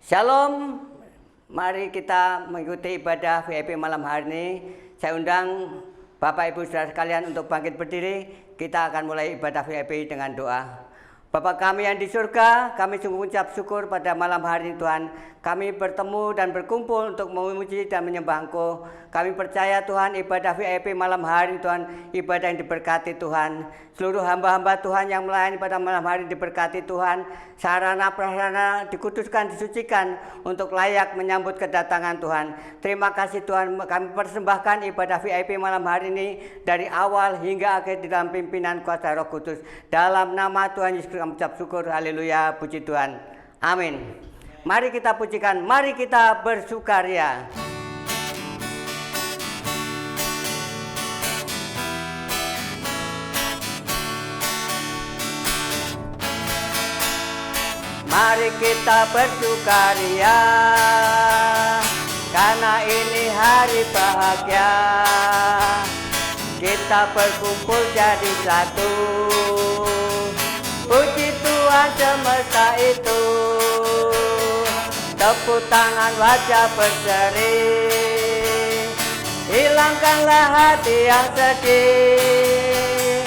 Shalom, mari kita mengikuti ibadah VIP malam hari ini. Saya undang Bapak Ibu Saudara sekalian untuk bangkit berdiri. Kita akan mulai ibadah VIP dengan doa. Bapa kami yang di surga, kami sungguh mengucap syukur pada malam hari ini Tuhan. Kami bertemu dan berkumpul untuk memuji dan menyembah Engkau. Kami percaya Tuhan ibadah VIP malam hari ini Tuhan, ibadah yang diberkati Tuhan. Seluruh hamba-hamba Tuhan yang melayani pada malam hari ini diberkati Tuhan. Sarana prasarana dikuduskan, disucikan untuk layak menyambut kedatangan Tuhan. Terima kasih Tuhan, kami persembahkan ibadah VIP malam hari ini dari awal hingga akhir di dalam pimpinan kuasa Roh Kudus. Dalam nama Tuhan Yesus kami ucap syukur, haleluya, puji Tuhan, amin. Mari kita pujikan, mari kita bersukaria. Mari kita bersukaria, karena ini hari bahagia. Kita berkumpul jadi satu, puji Tuhan semesta itu. Tepuk tangan wajah berseri, hilangkanlah hati yang sedih.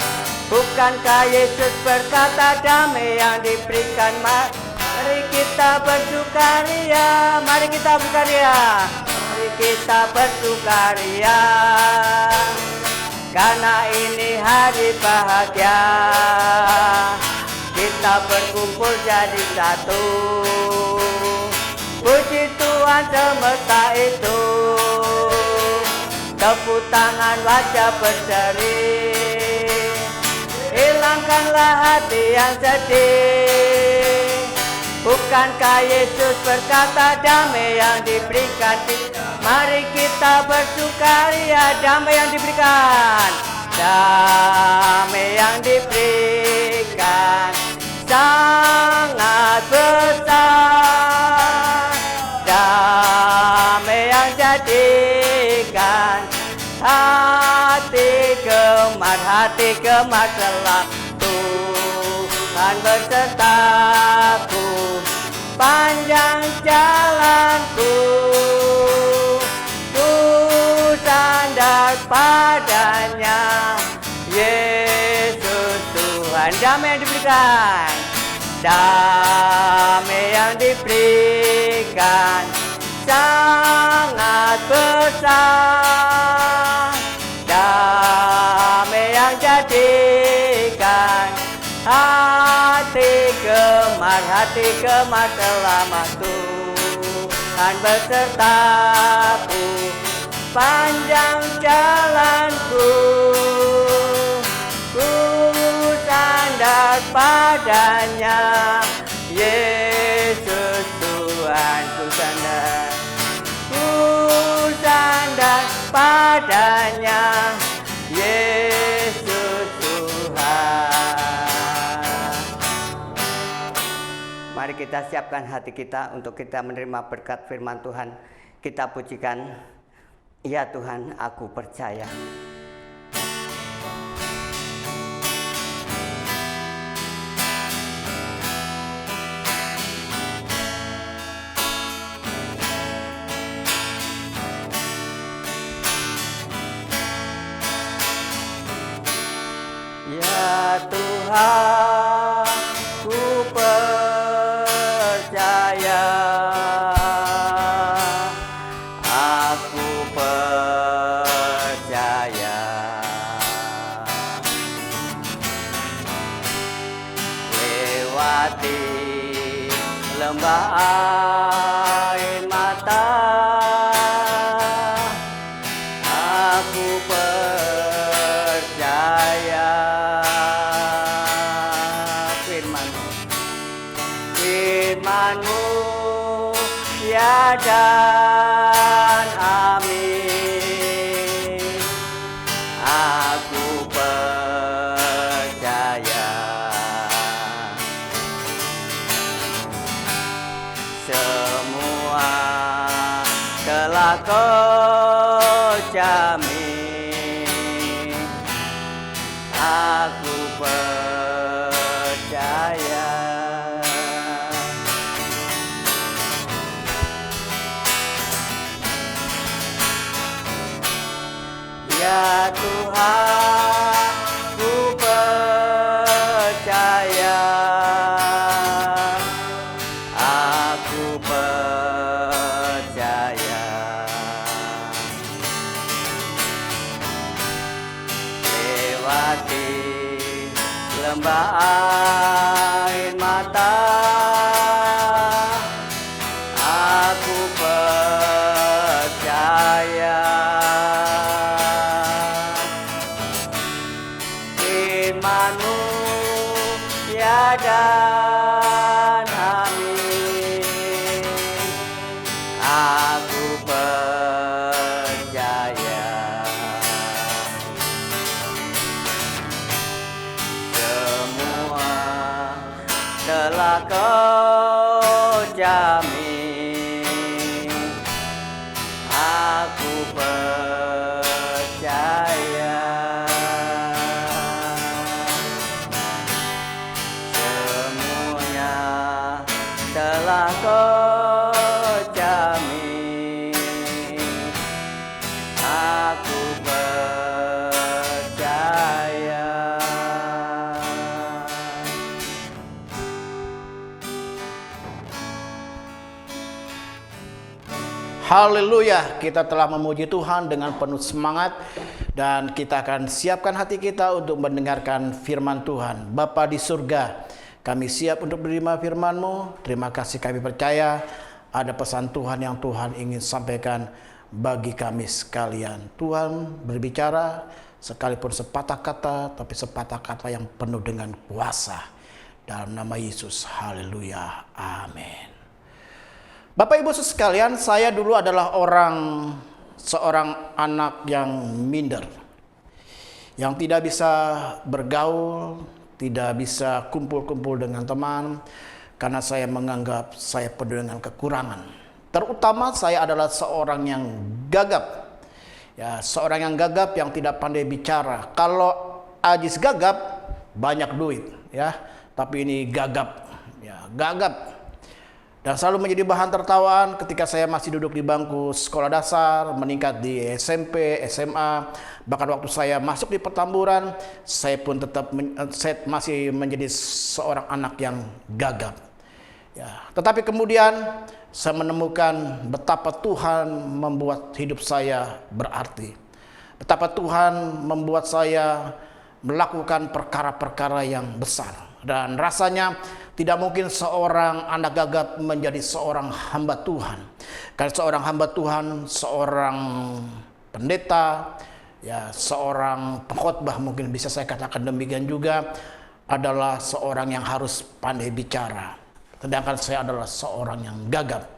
Bukankah Yesus berkata damai yang diberikan? Mari kita bersukaria, mari kita bersukaria, mari kita bersukaria, karena ini hari bahagia. Kita berkumpul jadi satu, puji Tuhan semesta itu. Tepuk tangan wajah berseri, hilangkanlah hati yang sedih. Bukankah Yesus berkata damai yang diberikan? Mari kita bersukaria, damai yang diberikan, damai yang diberikan sangat besar. Damai yang jadikan hati gemar selalu. Tuhan bersertaku, panjang jalanku, ku sandar padanya. Yesus Tuhan, damai yang diberikan, damai yang diberikan sangat besar. Damai yang jadikan hati gemar selama. Tuhan besertaku, panjang jalanku, ku sandar padanya. Yesus Tuhan, ku sandar padanya. Yesus Tuhan. Mari kita siapkan hati kita untuk kita menerima berkat firman Tuhan. Kita pujikan, ya Tuhan, aku percaya. Ya Tuhan, ku percaya, aku percaya. Lewati lembah air mata, aku percaya. Firman-Mu ya dan amin. Aku percaya semua telah Kau jamin. Aku percaya. Ya Tuhan, ku percaya, aku percaya. Lewati lembah air mata, aku percaya. Firman-Mu tiada amin, aku percaya. Semua telah Kau jamin, aku percaya. Semuanya telah Kau jamin, aku percaya. Haleluya, kita telah memuji Tuhan dengan penuh semangat dan kita akan siapkan hati kita untuk mendengarkan firman Tuhan. Bapa di surga, kami siap untuk menerima firman-Mu. Terima kasih, kami percaya ada pesan Tuhan yang Tuhan ingin sampaikan bagi kami sekalian. Tuhan berbicara sekalipun sepatah kata, tapi sepatah kata yang penuh dengan kuasa. Dalam nama Yesus, haleluya, amin. Bapak Ibu sekalian, saya dulu adalah seorang anak yang minder, yang tidak bisa bergaul, tidak bisa kumpul-kumpul dengan teman, karena saya menganggap saya penuh dengan kekurangan. Terutama saya adalah seorang yang gagap, ya, seorang yang gagap yang tidak pandai bicara. Kalau Ajis gagap, banyak duit, ya, tapi ini gagap, ya, gagap. Dan selalu menjadi bahan tertawaan ketika saya masih duduk di bangku sekolah dasar, meningkat di SMP, SMA, bahkan waktu saya masuk di pertamburan, saya pun tetap masih menjadi seorang anak yang gagap. Ya, tetapi kemudian saya menemukan betapa Tuhan membuat hidup saya berarti. Betapa Tuhan membuat saya melakukan perkara-perkara yang besar. Dan rasanya tidak mungkin seorang anak gagap menjadi seorang hamba Tuhan. Karena seorang hamba Tuhan, seorang pendeta, ya, seorang pengkhotbah, mungkin bisa saya katakan demikian juga, adalah seorang yang harus pandai bicara. Sedangkan saya adalah seorang yang gagap.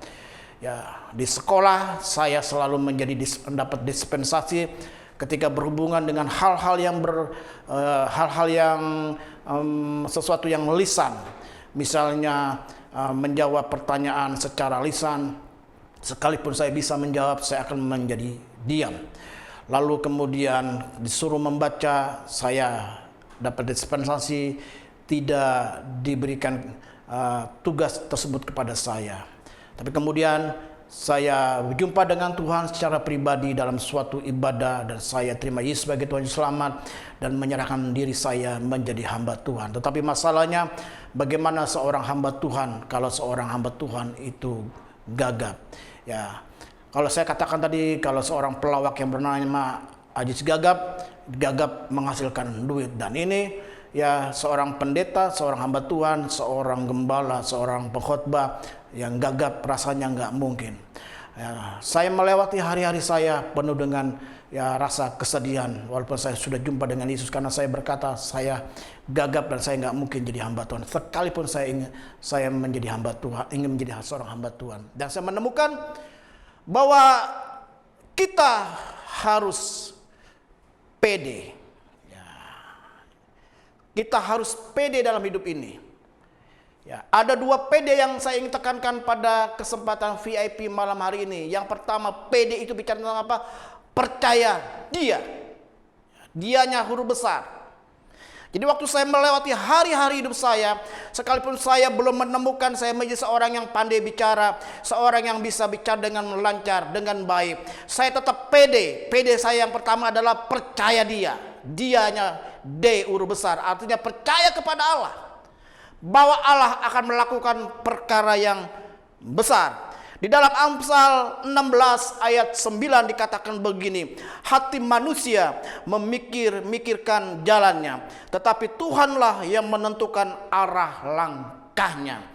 Ya, di sekolah saya selalu mendapat dispensasi ketika berhubungan dengan hal-hal yang sesuatu yang lisan. Misalnya menjawab pertanyaan secara lisan, sekalipun saya bisa menjawab, saya akan menjadi diam. Lalu kemudian disuruh membaca, saya dapat dispensasi, tidak diberikan tugas tersebut kepada saya. Tapi kemudian saya berjumpa dengan Tuhan secara pribadi dalam suatu ibadah, dan saya terima Yesus sebagai Tuhan Selamat dan menyerahkan diri saya menjadi hamba Tuhan. Tetapi masalahnya, bagaimana seorang hamba Tuhan kalau seorang hamba Tuhan itu gagap? Ya, kalau saya katakan tadi, kalau seorang pelawak yang bernama Ajis gagap menghasilkan duit. Dan ini, ya, seorang pendeta, seorang hamba Tuhan, seorang gembala, seorang pengkhotbah yang gagap rasanya nggak mungkin. Ya, saya melewati hari-hari saya penuh dengan, ya, rasa kesedihan walaupun saya sudah jumpa dengan Yesus, karena saya berkata saya gagap dan saya nggak mungkin jadi hamba Tuhan. Sekalipun saya menjadi hamba Tuhan, ingin menjadi seorang hamba Tuhan, dan saya menemukan bahwa kita harus pede. Ya, kita harus pede dalam hidup ini. Ya, ada dua PD yang saya ingin tekankan pada kesempatan VIP malam hari ini. Yang pertama, PD itu bicara tentang apa? Percaya dia. Dianya huruf besar. Jadi waktu saya melewati hari-hari hidup saya, sekalipun saya belum menemukan saya menjadi seorang yang pandai bicara, seorang yang bisa bicara dengan lancar, dengan baik, saya tetap pede. Pede saya yang pertama adalah percaya Dia. Dianya D huruf besar, artinya percaya kepada Allah, bahwa Allah akan melakukan perkara yang besar. Di dalam Amsal 16 ayat 9 dikatakan begini, hati manusia memikirkan jalannya, tetapi Tuhanlah yang menentukan arah langkahnya.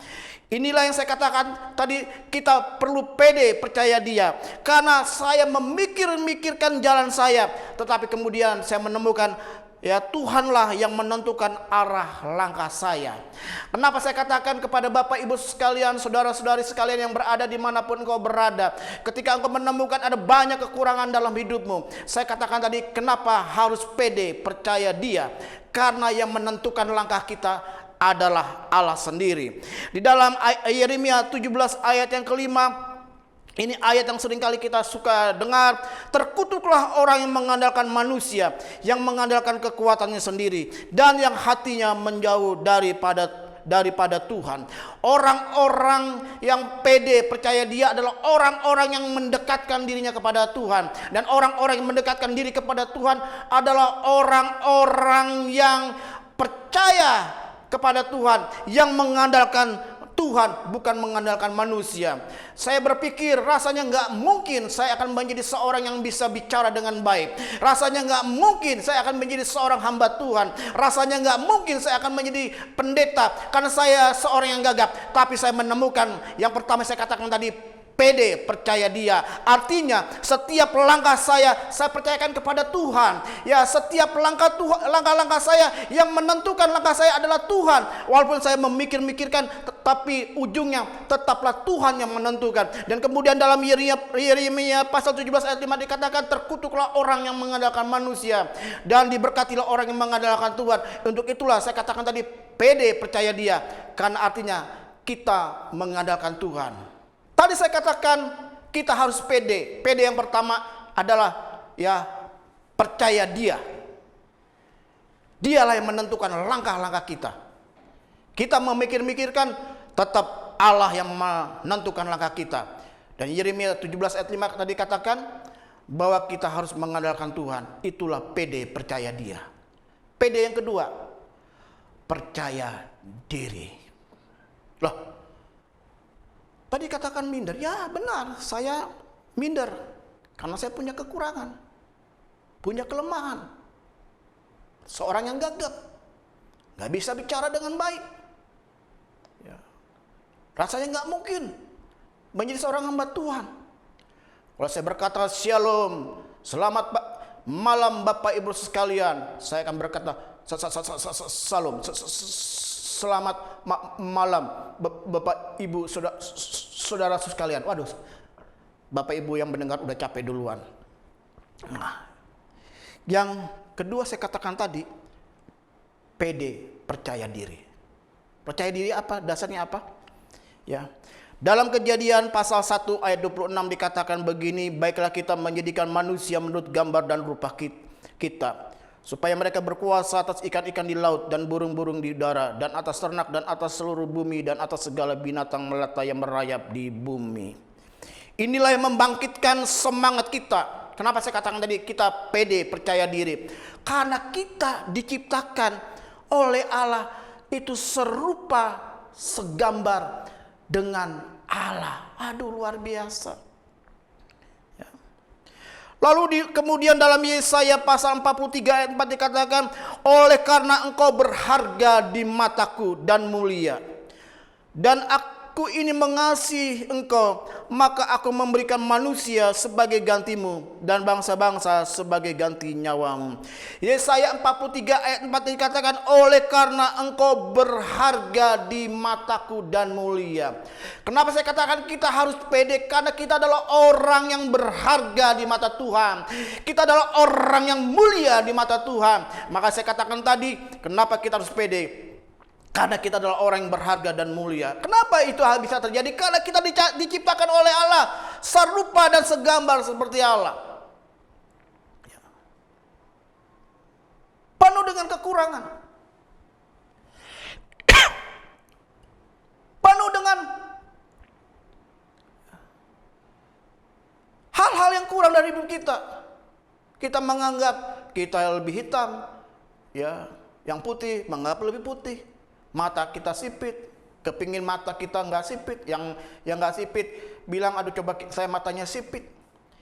Inilah yang saya katakan tadi, kita perlu pede percaya Dia. Karena saya memikirkan jalan saya, tetapi kemudian saya menemukan ya Tuhanlah yang menentukan arah langkah saya. Kenapa saya katakan kepada Bapak Ibu sekalian, saudara-saudari sekalian yang berada dimanapun engkau berada, ketika engkau menemukan ada banyak kekurangan dalam hidupmu, saya katakan tadi, kenapa harus pede percaya Dia? Karena yang menentukan langkah kita adalah Allah sendiri. Di dalam Yeremia 17 ayat yang kelima, ini ayat yang seringkali kita suka dengar. Terkutuklah orang yang mengandalkan manusia, yang mengandalkan kekuatannya sendiri, dan yang hatinya menjauh daripada Tuhan. Orang-orang yang pede percaya Dia adalah orang-orang yang mendekatkan dirinya kepada Tuhan. Dan orang-orang yang mendekatkan diri kepada Tuhan adalah orang-orang yang percaya kepada Tuhan, yang mengandalkan Tuhan, bukan mengandalkan manusia. Saya berpikir rasanya nggak mungkin saya akan menjadi seorang yang bisa bicara dengan baik. Rasanya nggak mungkin saya akan menjadi seorang hamba Tuhan. Rasanya nggak mungkin saya akan menjadi pendeta karena saya seorang yang gagap. Tapi saya menemukan yang pertama saya katakan tadi, pede percaya Dia. Artinya setiap langkah saya percayakan kepada Tuhan. Ya, setiap langkah-langkah saya, yang menentukan langkah saya adalah Tuhan. Walaupun saya memikirkan, tetapi ujungnya tetaplah Tuhan yang menentukan. Dan kemudian dalam Yeremia pasal 17 ayat 5 dikatakan, terkutuklah orang yang mengandalkan manusia, dan diberkatilah orang yang mengandalkan Tuhan. Untuk itulah saya katakan tadi, pede percaya Dia, karena artinya kita mengandalkan Tuhan. Tadi saya katakan kita harus pede. Pede yang pertama adalah ya percaya Dia. Dialah yang menentukan langkah-langkah kita. Kita memikirkan, tetap Allah yang menentukan langkah kita. Dan Yeremia 17 ayat 5 tadi katakan bahwa kita harus mengandalkan Tuhan. Itulah pede percaya Dia. Pede yang kedua, percaya diri. Loh, tadi katakan minder. Ya benar, saya minder. Karena saya punya kekurangan. Punya kelemahan. Seorang yang gagap. Gak bisa bicara dengan baik. Ya. Rasanya gak mungkin menjadi seorang hamba Tuhan. Kalau saya berkata shalom, selamat malam Bapak Ibu sekalian, saya akan berkata salam, selamat malam Bapak Ibu saudara sekalian. Waduh, Bapak Ibu yang mendengar udah capek duluan. Nah, yang kedua saya katakan tadi, pede percaya diri. Percaya diri apa? Dasarnya apa? Ya. Dalam Kejadian pasal 1 ayat 26 dikatakan begini, baiklah kita menjadikan manusia menurut gambar dan rupa kita, supaya mereka berkuasa atas ikan-ikan di laut dan burung-burung di udara, dan atas ternak, dan atas seluruh bumi, dan atas segala binatang melata yang merayap di bumi. Inilah yang membangkitkan semangat kita. Kenapa saya katakan tadi kita pede percaya diri? Karena kita diciptakan oleh Allah itu serupa segambar dengan Allah. Aduh, luar biasa. Ya. Lalu kemudian dalam Yesaya pasal 43 ayat 4 dikatakan, oleh karena engkau berharga di mataku dan mulia, dan aku ini mengasihi engkau, maka aku memberikan manusia sebagai gantimu dan bangsa-bangsa sebagai ganti nyawamu. Yesaya 43 ayat 4 dikatakan, oleh karena engkau berharga di mataku dan mulia. Kenapa saya katakan kita harus pede? Karena kita adalah orang yang berharga di mata Tuhan. Kita adalah orang yang mulia di mata Tuhan. Maka saya katakan tadi, kenapa kita harus pede? Karena kita adalah orang yang berharga dan mulia. Kenapa itu hal bisa terjadi? Karena kita diciptakan oleh Allah serupa dan segambar seperti Allah. Penuh dengan kekurangan. kurang dari hidup kita. Kita menganggap kita lebih hitam, ya, yang putih menganggap lebih putih. Mata kita sipit, kepingin mata kita nggak sipit. Yang nggak sipit bilang, aduh coba saya matanya sipit.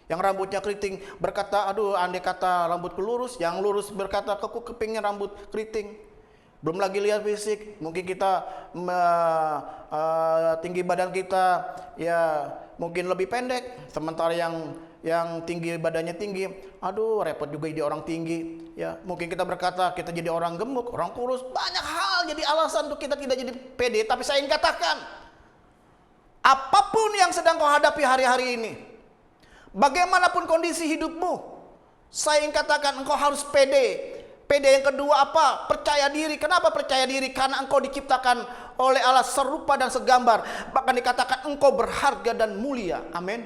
Yang rambutnya keriting berkata, aduh andai kata rambutku lurus. Yang lurus berkata, aku kepingin rambut keriting. Belum lagi lihat fisik, mungkin kita tinggi badan kita ya mungkin lebih pendek, sementara yang tinggi badannya tinggi, aduh repot juga jadi orang tinggi. Ya mungkin kita berkata kita jadi orang gemuk, orang kurus, banyak hal jadi alasan untuk kita tidak jadi pede. Tapi saya ingin katakan, apapun yang sedang kau hadapi hari-hari ini, bagaimanapun kondisi hidupmu, saya ingin katakan engkau harus pede. Pede yang kedua apa? Percaya diri. Kenapa percaya diri? Karena engkau diciptakan oleh Allah serupa dan segambar. Bahkan dikatakan engkau berharga dan mulia. Amin.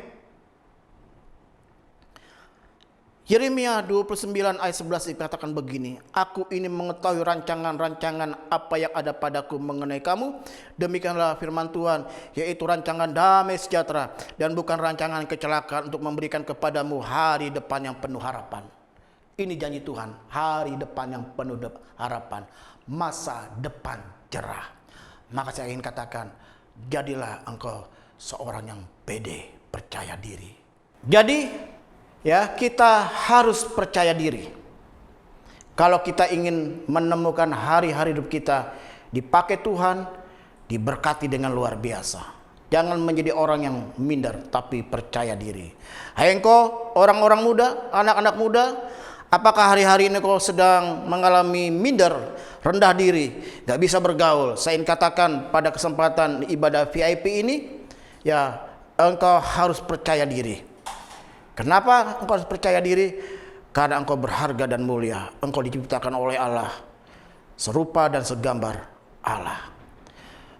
Yeremia 29 ayat 11 dikatakan begini, aku ini mengetahui rancangan-rancangan apa yang ada padaku mengenai kamu. Demikianlah firman Tuhan, yaitu rancangan damai sejahtera dan bukan rancangan kecelakaan, untuk memberikan kepadamu hari depan yang penuh harapan. Ini janji Tuhan, hari depan yang penuh harapan, masa depan cerah. Maka saya ingin katakan, jadilah engkau seorang yang pede, percaya diri. Jadi, ya kita harus percaya diri. Kalau kita ingin menemukan hari-hari hidup kita dipakai Tuhan, diberkati dengan luar biasa. Jangan menjadi orang yang minder, tapi percaya diri. Hai engkau orang-orang muda, anak-anak muda, apakah hari-hari ini kau sedang mengalami minder, rendah diri, gak bisa bergaul? Saya ingin katakan pada kesempatan ibadah VIP ini, ya engkau harus percaya diri. Kenapa engkau harus percaya diri? Karena engkau berharga dan mulia. Engkau diciptakan oleh Allah, serupa dan segambar Allah.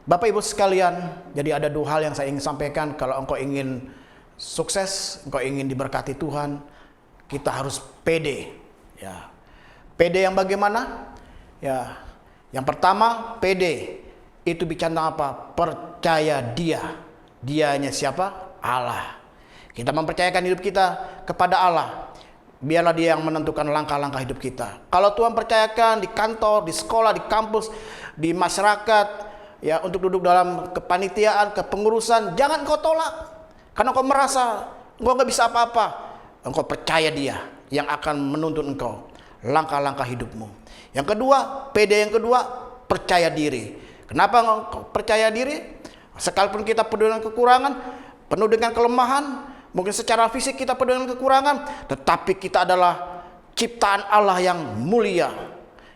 Bapak Ibu sekalian, jadi ada dua hal yang saya ingin sampaikan. Kalau engkau ingin sukses, engkau ingin diberkati Tuhan, kita harus pede. Ya, pede yang bagaimana? Ya, yang pertama, pede itu bicara apa? Percaya dia. Dianya siapa? Allah. Kita mempercayakan hidup kita kepada Allah. Biarlah dia yang menentukan langkah-langkah hidup kita. Kalau Tuhan percayakan di kantor, di sekolah, di kampus, di masyarakat, ya untuk duduk dalam kepanitiaan, kepengurusan, jangan kau tolak. Karena kau merasa engkau gak bisa apa-apa. Engkau percaya dia yang akan menuntun engkau langkah-langkah hidupmu. Yang kedua, pede yang kedua, percaya diri. Kenapa engkau percaya diri? Sekalipun kita penuh dengan kekurangan, penuh dengan kelemahan, mungkin secara fisik kita penuh dengan kekurangan, tetapi kita adalah ciptaan Allah yang mulia,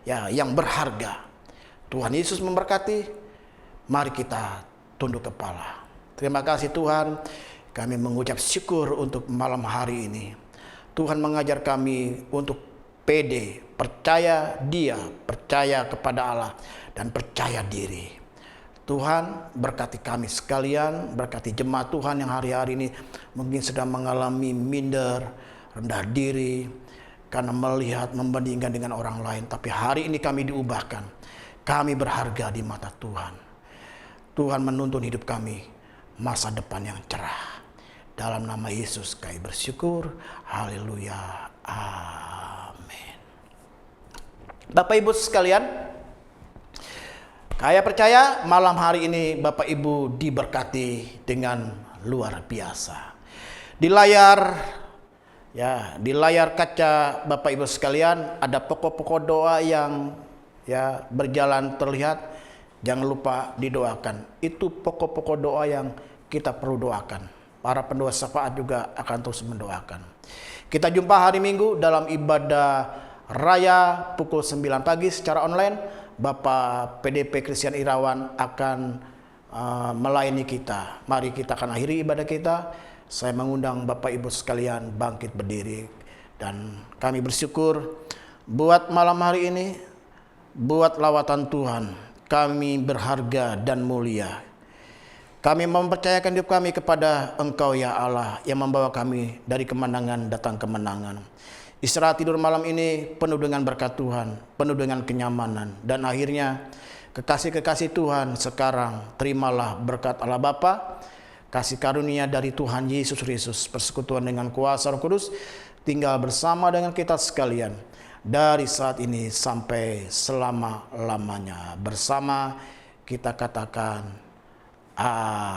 ya, yang berharga. Tuhan Yesus memberkati. Mari kita tunduk kepala. Terima kasih Tuhan. Kami mengucap syukur untuk malam hari ini. Tuhan mengajar kami untuk pede, percaya dia, percaya kepada Allah, dan percaya diri. Tuhan berkati kami sekalian, berkati jemaat Tuhan yang hari-hari ini mungkin sedang mengalami minder, rendah diri, karena melihat, membandingkan dengan orang lain. Tapi hari ini kami diubahkan, kami berharga di mata Tuhan. Tuhan menuntun hidup kami masa depan yang cerah. Dalam nama Yesus kami bersyukur. Haleluya. Amin. Bapak Ibu sekalian, saya percaya malam hari ini Bapak Ibu diberkati dengan luar biasa. Di layar kaca Bapak Ibu sekalian ada pokok-pokok doa yang ya berjalan terlihat. Jangan lupa didoakan. Itu pokok-pokok doa yang kita perlu doakan. Para pendoa syafaat juga akan terus mendoakan. Kita jumpa hari Minggu dalam ibadah raya pukul 9 pagi secara online. Bapak PDP Christian Irawan akan melayani kita. Mari kita akan akhiri ibadah kita. Saya mengundang Bapak Ibu sekalian bangkit berdiri. Dan kami bersyukur buat malam hari ini, buat lawatan Tuhan. Kami berharga dan mulia. Kami mempercayakan hidup kami kepada Engkau ya Allah, yang membawa kami dari kemenangan datang kemenangan. Istirahat tidur malam ini penuh dengan berkat Tuhan, penuh dengan kenyamanan. Dan akhirnya kekasih-kekasih Tuhan sekarang terimalah berkat Allah Bapa, kasih karunia dari Tuhan Yesus Kristus, persekutuan dengan kuasa Roh Kudus, tinggal bersama dengan kita sekalian dari saat ini sampai selama-lamanya. Bersama kita katakan amin.